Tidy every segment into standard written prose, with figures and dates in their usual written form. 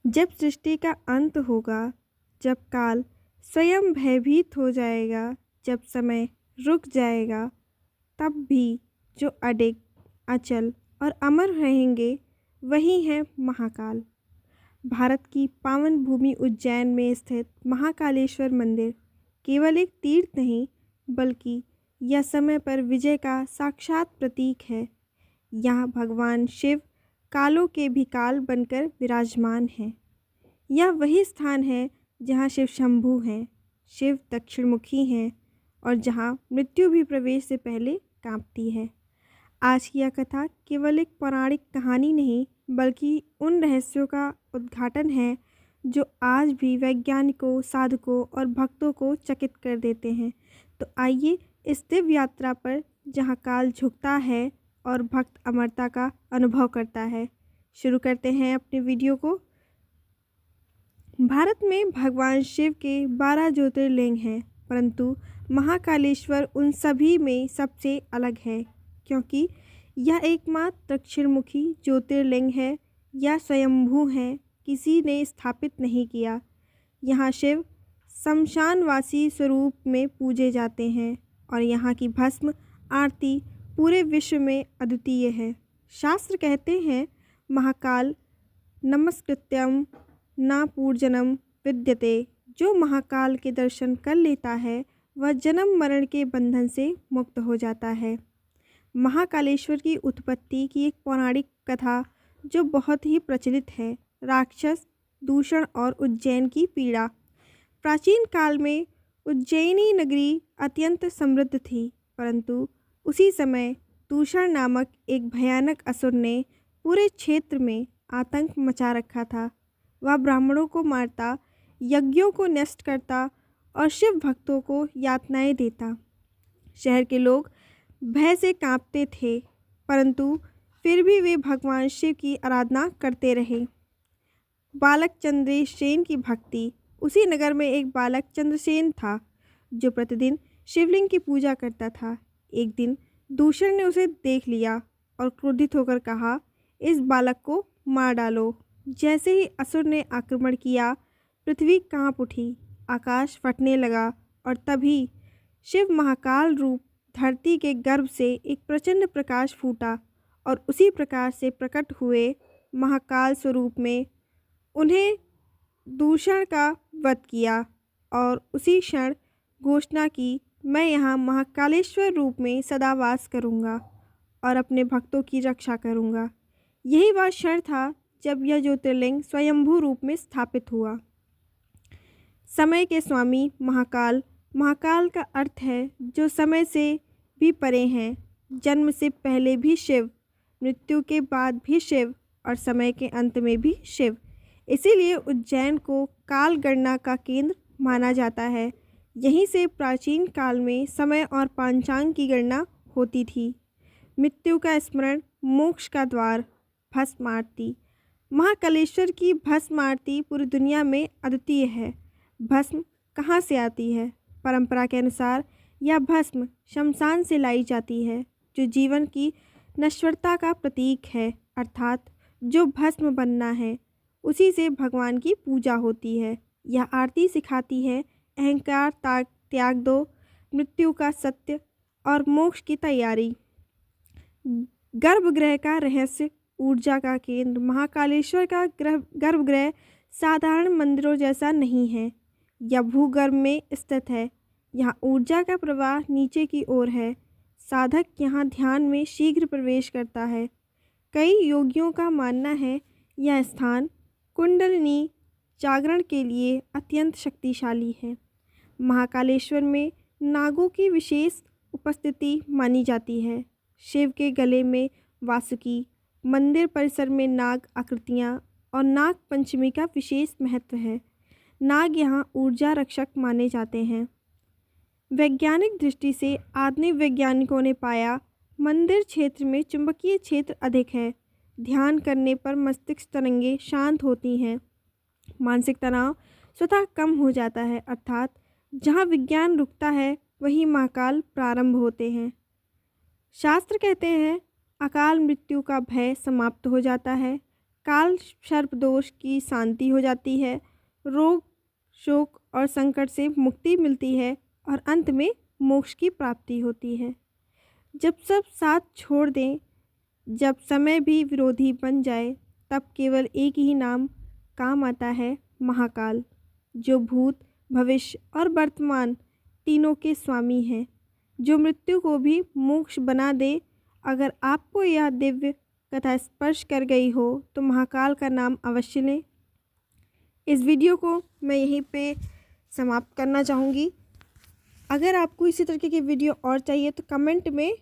जब सृष्टि का अंत होगा, जब काल स्वयं भयभीत हो जाएगा, जब समय रुक जाएगा, तब भी जो अडिग, अचल और अमर रहेंगे वही हैं महाकाल। भारत की पावन भूमि उज्जैन में स्थित महाकालेश्वर मंदिर केवल एक तीर्थ नहीं, बल्कि यह समय पर विजय का साक्षात प्रतीक है। यहाँ भगवान शिव कालों के भी काल बनकर विराजमान हैं। यह वही स्थान है जहाँ शिव शंभू हैं, शिव दक्षिणमुखी हैं और जहाँ मृत्यु भी प्रवेश से पहले कांपती है। आज की यह कथा केवल एक पौराणिक कहानी नहीं, बल्कि उन रहस्यों का उद्घाटन है जो आज भी वैज्ञानिकों, साधकों और भक्तों को चकित कर देते हैं। तो आइए इस दिव्य यात्रा पर, जहाँ काल झुकता है और भक्त अमरता का अनुभव करता है, शुरू करते हैं अपने वीडियो को। भारत में भगवान शिव के 12 ज्योतिर्लिंग हैं, परंतु महाकालेश्वर उन सभी में सबसे अलग है, क्योंकि यह एकमात्र दक्षिणमुखी ज्योतिर्लिंग है। यह स्वयंभू है, किसी ने स्थापित नहीं किया। यहाँ शिव शमशानवासी स्वरूप में पूजे जाते हैं और यहाँ की भस्म आरती पूरे विश्व में अद्वितीय है। शास्त्र कहते हैं, महाकाल नमस्कृत्यम ना पूर्जनम विद्यते। जो महाकाल के दर्शन कर लेता है वह जन्म मरण के बंधन से मुक्त हो जाता है। महाकालेश्वर की उत्पत्ति की एक पौराणिक कथा जो बहुत ही प्रचलित है। राक्षस, दूषण और उज्जैन की पीड़ा। प्राचीन काल में उज्जैनी नगरी अत्यंत समृद्ध थी, परंतु उसी समय दूषण नामक एक भयानक असुर ने पूरे क्षेत्र में आतंक मचा रखा था। वह ब्राह्मणों को मारता, यज्ञों को नष्ट करता और शिव भक्तों को यातनाएं देता। शहर के लोग भय से कांपते थे, परंतु फिर भी वे भगवान शिव की आराधना करते रहे। बालक चंद्रसेन की भक्ति। उसी नगर में एक बालक चंद्रसेन था जो प्रतिदिन शिवलिंग की पूजा करता था। एक दिन दूषण ने उसे देख लिया और क्रोधित होकर कहा, इस बालक को मार डालो। जैसे ही असुर ने आक्रमण किया, पृथ्वी कांप उठी, आकाश फटने लगा और तभी शिव महाकाल रूप धरती के गर्भ से एक प्रचंड प्रकाश फूटा और उसी प्रकाश से प्रकट हुए महाकाल स्वरूप में उन्हें दूषण का वध किया और उसी क्षण घोषणा की, मैं यहाँ महाकालेश्वर रूप में सदा वास करूँगा और अपने भक्तों की रक्षा करूँगा। यही वह क्षण था जब यह ज्योतिर्लिंग स्वयंभू रूप में स्थापित हुआ। समय के स्वामी महाकाल। महाकाल का अर्थ है जो समय से भी परे हैं। जन्म से पहले भी शिव, मृत्यु के बाद भी शिव और समय के अंत में भी शिव। इसीलिए उज्जैन को काल गणना का केंद्र माना जाता है। यहीं से प्राचीन काल में समय और पांचांग की गणना होती थी। मृत्यु का स्मरण, मोक्ष का द्वार। भस्म आरती। महाकालेश्वर की भस्म आरती पूरी दुनिया में अद्वितीय है। भस्म कहाँ से आती है? परंपरा के अनुसार यह भस्म शमशान से लाई जाती है, जो जीवन की नश्वरता का प्रतीक है। अर्थात जो भस्म बनना है उसी से भगवान की पूजा होती है। यह आरती सिखाती है, अहंकार त्याग दो, मृत्यु का सत्य और मोक्ष की तैयारी। गर्भगृह का रहस्य। ऊर्जा का केंद्र। महाकालेश्वर का गर्भगृह साधारण मंदिरों जैसा नहीं है। यह भूगर्भ में स्थित है। यहाँ ऊर्जा का प्रवाह नीचे की ओर है। साधक यहाँ ध्यान में शीघ्र प्रवेश करता है। कई योगियों का मानना है यह स्थान कुंडलिनी जागरण के लिए अत्यंत शक्तिशाली है। महाकालेश्वर में नागों की विशेष उपस्थिति मानी जाती है। शिव के गले में वासुकी, मंदिर परिसर में नाग आकृतियाँ और नाग पंचमी का विशेष महत्व है। नाग यहाँ ऊर्जा रक्षक माने जाते हैं। वैज्ञानिक दृष्टि से आधुनिक वैज्ञानिकों ने पाया, मंदिर क्षेत्र में चुंबकीय क्षेत्र अधिक है। ध्यान करने पर मस्तिष्क तरंगें शांत होती हैं। मानसिक तनाव स्वतः कम हो जाता है। अर्थात जहाँ विज्ञान रुकता है वहीं महाकाल प्रारंभ होते हैं। शास्त्र कहते हैं, अकाल मृत्यु का भय समाप्त हो जाता है। काल सर्प दोष की शांति हो जाती है, रोग शोक और संकट से मुक्ति मिलती है और अंत में मोक्ष की प्राप्ति होती है। जब सब साथ छोड़ दें, जब समय भी विरोधी बन जाए, तब केवल एक ही नाम काम आता है, महाकाल, जो भूत भविष्य और वर्तमान तीनों के स्वामी हैं, जो मृत्यु को भी मोक्ष बना दे। अगर आपको यह दिव्य कथा स्पर्श कर गई हो तो महाकाल का नाम अवश्य लें। इस वीडियो को मैं यहीं पे समाप्त करना चाहूँगी। अगर आपको इसी तरीके की वीडियो और चाहिए तो कमेंट में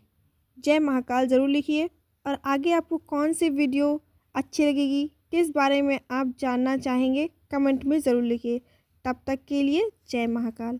जय महाकाल ज़रूर लिखिए, और आगे आपको कौन सी वीडियो अच्छी लगेगी, किस बारे में आप जानना चाहेंगे, कमेंट में ज़रूर लिखिए। तब तक के लिए जय महाकाल।